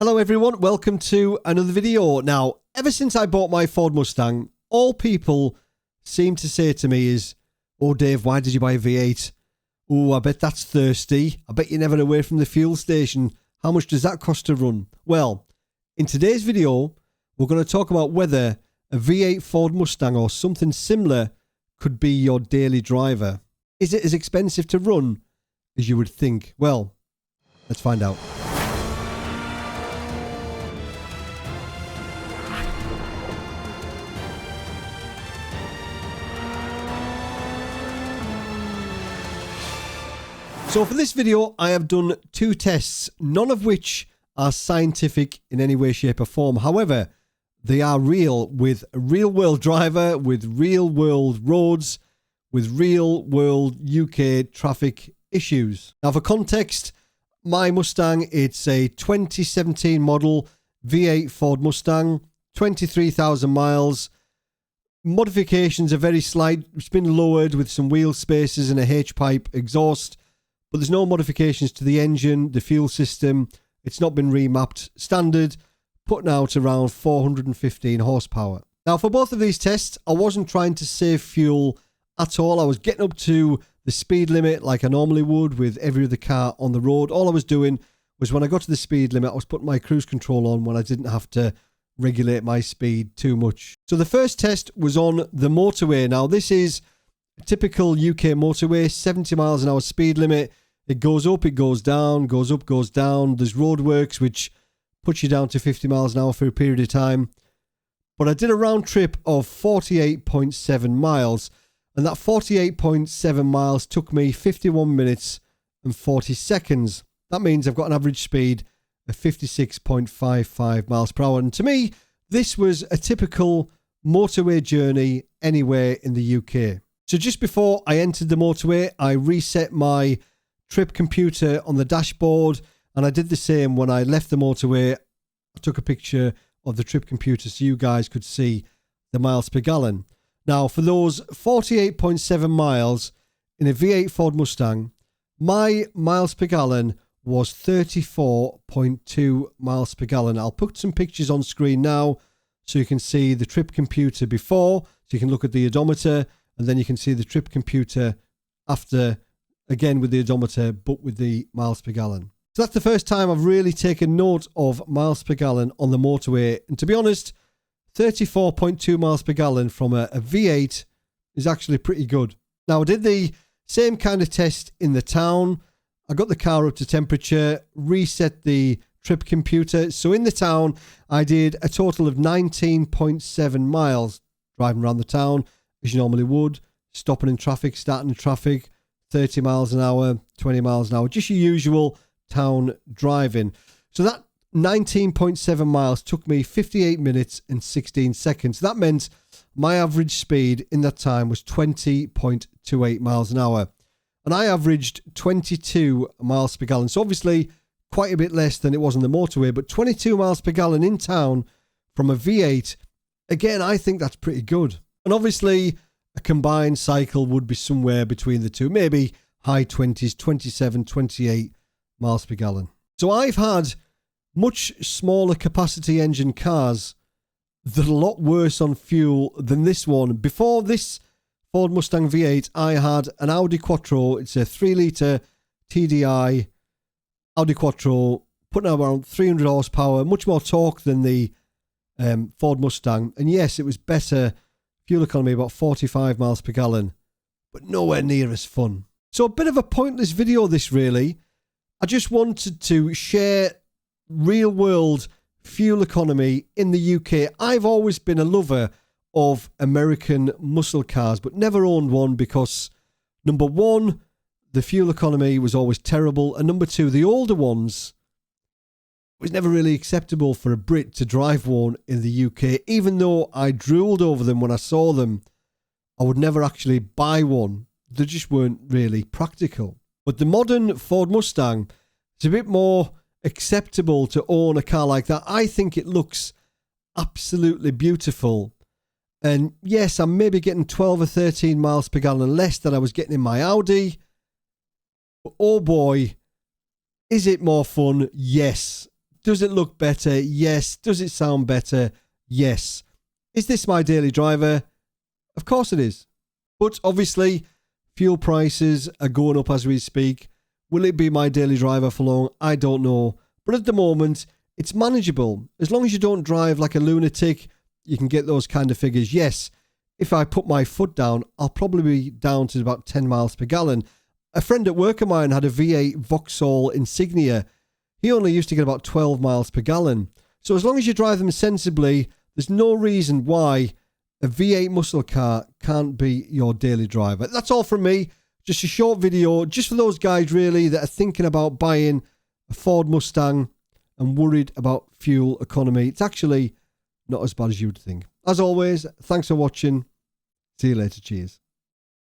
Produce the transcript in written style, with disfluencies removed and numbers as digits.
Hello everyone, welcome to another video. Now, ever since I bought my Ford Mustang, all people seem to say to me is, "Oh Dave, why did you buy a V8? Oh, I bet that's thirsty. I bet you're never away from the fuel station. How much does that cost to run?" Well, in today's video, we're going to talk about whether a V8 Ford Mustang or something similar could be your daily driver. Is it as expensive to run as you would think? Well, let's find out. So for this video, I have done two tests, none of which are scientific in any way, shape or form. However, they are real, with a real world driver, with real world roads, with real world UK traffic issues. Now for context, my Mustang, it's a 2017 model V8 Ford Mustang, 23,000 miles. Modifications are very slight. It's been lowered with some wheel spaces and a H-pipe exhaust. But there's no modifications to the engine, the fuel system. It's not been remapped. Standard, putting out around 415 horsepower. Now, for both of these tests, I wasn't trying to save fuel at all. I was getting up to the speed limit like I normally would with every other car on the road. All I was doing was when I got to the speed limit, I was putting my cruise control on when I didn't have to regulate my speed too much. So the first test was on the motorway. Now, this is a typical UK motorway, 70 miles an hour speed limit. It goes up, it goes down, goes up, goes down. There's roadworks, which puts you down to 50 miles an hour for a period of time. But I did a round trip of 48.7 miles. And that 48.7 miles took me 51 minutes and 40 seconds. That means I've got an average speed of 56.55 miles per hour. And to me, this was a typical motorway journey anywhere in the UK. So just before I entered the motorway, I reset my trip computer on the dashboard, and I did the same when I left the motorway. I took a picture of the trip computer so you guys could see the miles per gallon. Now, for those 48.7 miles in a V8 Ford Mustang, my miles per gallon was 34.2 miles per gallon. I'll put some pictures on screen now so you can see the trip computer before, so you can look at the odometer, and then you can see the trip computer after, again with the odometer, but with the miles per gallon. So that's the first time I've really taken note of miles per gallon on the motorway. And to be honest, 34.2 miles per gallon from a V8 is actually pretty good. Now, I did the same kind of test in the town. I got the car up to temperature, reset the trip computer. So in the town, I did a total of 19.7 miles driving around the town, as you normally would, stopping in traffic, starting in traffic, 30 miles an hour, 20 miles an hour, just your usual town driving. So that 19.7 miles took me 58 minutes and 16 seconds. That meant my average speed in that time was 20.28 miles an hour. And I averaged 22 miles per gallon. So obviously quite a bit less than it was on the motorway, but 22 miles per gallon in town from a V8, again, I think that's pretty good. And obviously a combined cycle would be somewhere between the two, maybe high 20s, 27, 28 miles per gallon. So I've had much smaller capacity engine cars that are a lot worse on fuel than this one. Before this Ford Mustang V8, I had an Audi Quattro. It's a 3-litre TDI Audi Quattro, putting out around 300 horsepower, much more torque than the Ford Mustang. And yes, it was better fuel economy, about 45 miles per gallon, but nowhere near as fun. So a bit of a pointless video this really. I just wanted to share real world fuel economy in the UK. I've always been a lover of American muscle cars, but never owned one because, number one, the fuel economy was always terrible, and number two, the older ones, it was never really acceptable for a Brit to drive one in the UK. Even though I drooled over them when I saw them, I would never actually buy one. They just weren't really practical. But the modern Ford Mustang is a bit more acceptable to own a car like that. I think it looks absolutely beautiful. And yes, I'm maybe getting 12 or 13 miles per gallon less than I was getting in my Audi. But oh boy, is it more fun? Yes. Does it look better? Yes. Does it sound better? Yes. Is this my daily driver? Of course it is. But obviously, fuel prices are going up as we speak. Will it be my daily driver for long? I don't know. But at the moment, it's manageable. As long as you don't drive like a lunatic, you can get those kind of figures. Yes, if I put my foot down, I'll probably be down to about 10 miles per gallon. A friend at work of mine had a V8 Vauxhall Insignia. He only used to get about 12 miles per gallon. So as long as you drive them sensibly, there's no reason why a V8 muscle car can't be your daily driver. That's all from me. Just a short video, just for those guys really that are thinking about buying a Ford Mustang and worried about fuel economy. It's actually not as bad as you would think. As always, thanks for watching. See you later. Cheers.